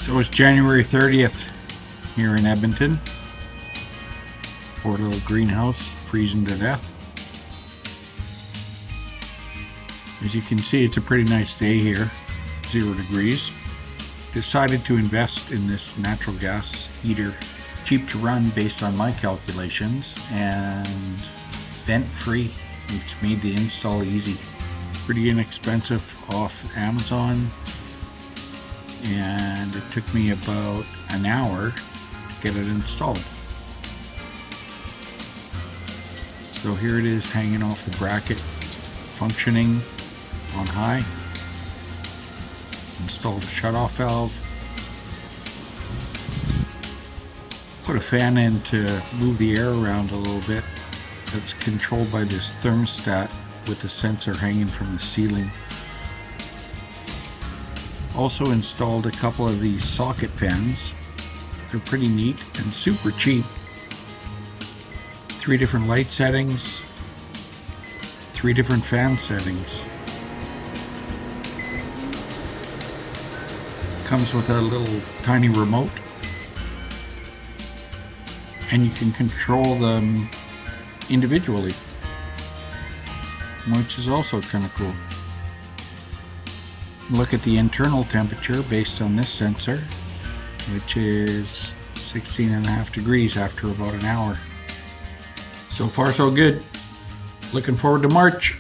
So it's January 30th here in Edmonton. Poor little greenhouse freezing to death. As you can see, it's a pretty nice day here, 0 degrees. Decided to invest in this natural gas heater. Cheap to run based on my calculations and vent free, which made the install easy. Pretty inexpensive off Amazon, and it took me about an hour to get it installed. So here it is hanging off the bracket, functioning on high. Installed a shutoff valve. Put a fan in to move the air around a little bit. That's controlled by this thermostat with a sensor hanging from the ceiling. Also installed a couple of these socket fans. They're pretty neat and super cheap. 3 different light settings, 3 different fan settings. Comes with a little tiny remote, and you can control them individually, which is also kind of cool. Look at the internal temperature based on this sensor, which is 16.5 degrees after about an hour. So far so good. Looking forward to March.